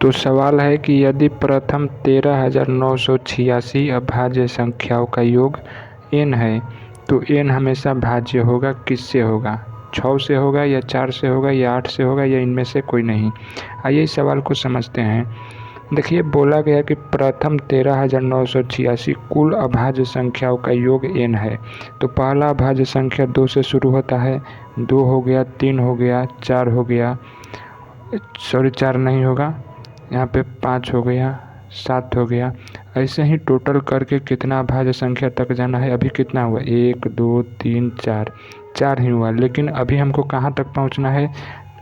तो सवाल है कि यदि प्रथम 13,986 अभाज्य संख्याओं का योग n है तो n हमेशा भाज्य होगा, किससे होगा? 6 से होगा या 4 से होगा या 8 से होगा या इनमें से कोई नहीं? आइए इस सवाल को समझते हैं। देखिए, बोला गया कि प्रथम 13,986 कुल अभाज्य संख्याओं का योग n है। तो पहला अभाज्य संख्या 2 से शुरू होता है, 2 हो गया, 3 हो गया, 4 हो गया, सॉरी 4 नहीं होगा, यहाँ पे 5 हो गया, 7 हो गया। ऐसे ही टोटल करके कितना अभाज्य संख्या तक जाना है? अभी कितना हुआ? 1 2 3 4 ही हुआ, लेकिन अभी हमको कहाँ तक पहुँचना है?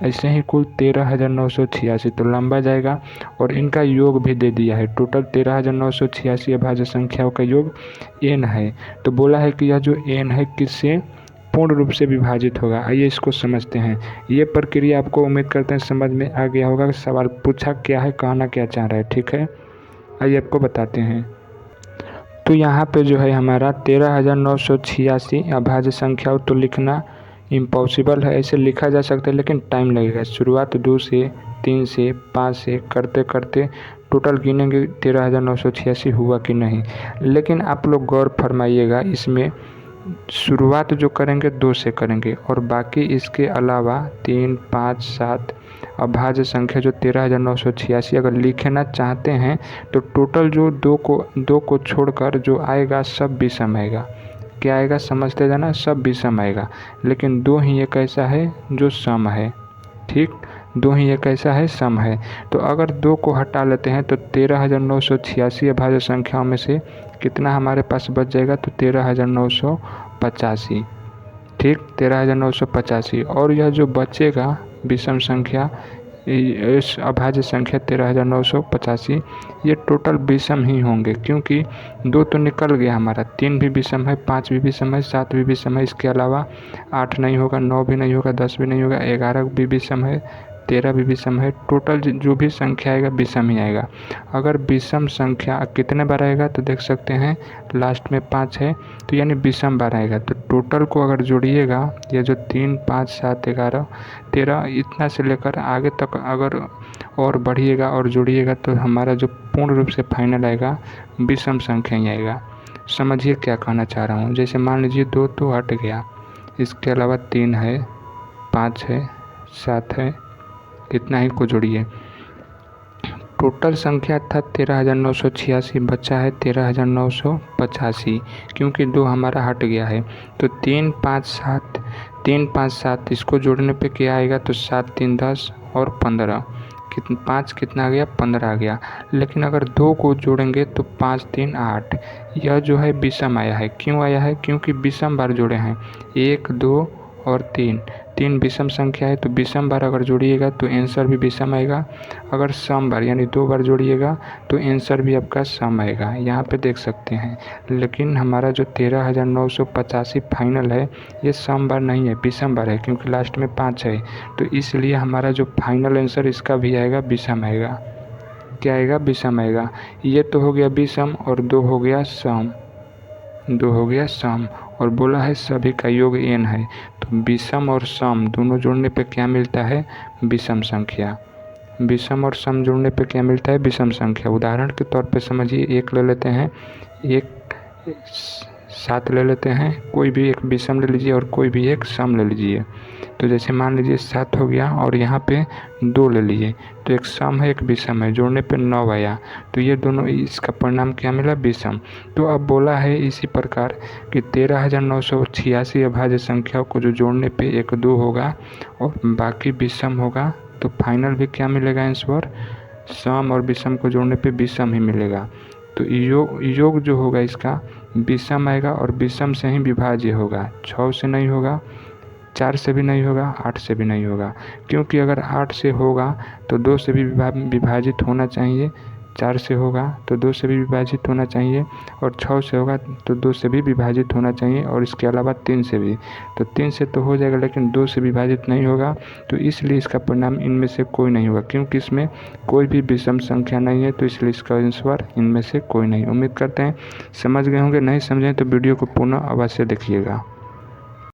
ऐसे ही कुल 13,986, तो लंबा जाएगा और इनका योग भी दे दिया है। टोटल 13,986 अभाज्य संख्याओं का योग n है। तो बोला है कि यह जो n है किससे पूर्ण रूप से विभाजित होगा। आइए इसको समझते हैं। ये प्रक्रिया आपको उम्मीद करते हैं समझ में आ गया होगा कि सवाल पूछा क्या है, कहना क्या चाह रहा है। ठीक है, आइए आपको बताते हैं। तो यहाँ पे जो है हमारा 13,986 अभाज्य संख्याओं तो लिखना इम्पॉसिबल है। ऐसे लिखा जा सकता है लेकिन टाइम लगेगा। शुरुआत 2 से, 3 से, 5 से करते करते टोटल गिनेंगे 13,986 हुआ कि नहीं। लेकिन आप लोग गौर फरमाइएगा, इसमें शुरुआत जो करेंगे 2 से करेंगे और बाकी इसके अलावा 3, 5, 7 अभाज्य संख्या जो 13,986 अगर लिखना चाहते हैं तो टोटल जो 2 को छोड़कर जो आएगा सब विषम आएगा। क्या आएगा समझते जाना, सब विषम आएगा। लेकिन 2 ही एक ऐसा है जो सम है। ठीक, 2 ही एक ऐसा है सम है। तो अगर 2 को हटा लेते हैं तो 13,986 अभाज्य संख्याओं में से कितना हमारे पास बच जाएगा? तो 13,985। ठीक, 13,985। और यह जो बचेगा विषम संख्या, इस अभाज्य संख्या 13,985, ये टोटल विषम ही होंगे, क्योंकि 2 तो निकल गया हमारा, 3 भी विषम है, 5 भी विषम है, 7 भी विषम है। इसके अलावा 8 नहीं होगा, 9 भी नहीं होगा, 10 भी नहीं होगा, 11 भी विषम है, 13 भी विषम है। टोटल जो भी संख्या आएगा विषम ही आएगा। अगर विषम संख्या कितने बार आएगा तो देख सकते हैं लास्ट में 5 है, तो यानी विषम बार आएगा। तो टोटल को अगर जोड़िएगा, ये जो 3, 5, 7, 11, 13 इतना से लेकर आगे तक अगर और बढ़िएगा और जोड़िएगा तो हमारा जो पूर्ण रूप से फाइनल आएगा विषम संख्या ही आएगा। समझिए क्या कहना चाह रहा हूँ। जैसे मान लीजिए 2 तो हट गया, इसके अलावा 3 है, 5 है, 7 है, इतना ही को जोड़िए। टोटल संख्या था 13,986, बचा है 13,985, क्योंकि 2 हमारा हट गया है। तो 3, 5, 7 इसको जोड़ने पे क्या आएगा? तो 7, 3, 10 और 15, 5 कितना आ गया? 15 आ गया। लेकिन अगर 2 को जोड़ेंगे तो 5, 3, 8, यह जो है विषम आया है। क्यों आया है? क्योंकि विषम बार जोड़े हैं, 1, 2 और 3 विषम संख्या है। तो विषम बार अगर जोड़िएगा तो आंसर भी विषम आएगा। अगर सम बार यानी 2 बार जोड़िएगा तो आंसर भी आपका सम आएगा। यहाँ पे देख सकते हैं। लेकिन हमारा जो 13,985 फाइनल है ये सम बार नहीं है, विषम बार है, क्योंकि लास्ट में 5 है। तो इसलिए हमारा जो फाइनल आंसर इसका भी आएगा विषम आएगा। क्या आएगा? विषम आएगा। ये तो हो गया विषम और 2 हो गया सम, 2 हो गया सम। और बोला है सभी का योग n है। तो विषम और सम दोनों जोड़ने पे क्या मिलता है? विषम संख्या। विषम और सम जोड़ने पे क्या मिलता है? विषम संख्या। उदाहरण के तौर पे समझिए, 1 ले लेते हैं, 1 7 ले लेते हैं, कोई भी एक विषम ले लीजिए और कोई भी एक सम ले लीजिए। तो जैसे मान लीजिए 7 हो गया और यहाँ पे 2 ले लिए, तो एक सम है एक विषम है, जोड़ने पे 9 आया। तो ये दोनों, इसका परिणाम क्या मिला? विषम। तो अब बोला है इसी प्रकार कि 13,986 अभाज्य संख्याओं को जो जोड़ने पे 1, 2 होगा और बाकी विषम होगा, तो फाइनल भी क्या मिलेगा आंसर? सम और विषम को जोड़ने पे विषम ही मिलेगा। तो योग जो होगा इसका विषम आएगा और विषम से ही विभाज्य होगा। 6 से नहीं होगा, 4 से भी नहीं होगा, 8 से भी नहीं होगा, क्योंकि अगर 8 से होगा तो 2 से भी विभाजित होना चाहिए, 4 से होगा तो 2 से भी विभाजित होना चाहिए, और 6 से होगा तो 2 से भी विभाजित होना चाहिए, और इसके अलावा 3 से भी। तो 3 से तो हो जाएगा लेकिन 2 से विभाजित नहीं होगा, तो इसलिए इसका परिणाम इनमें से कोई नहीं होगा, क्योंकि इसमें कोई भी विषम संख्या नहीं है। तो इसलिए इसका आंसर इनमें से कोई नहीं। उम्मीद करते हैं समझ गए होंगे। नहीं समझें तो वीडियो को पुनः अवश्य देखिएगा।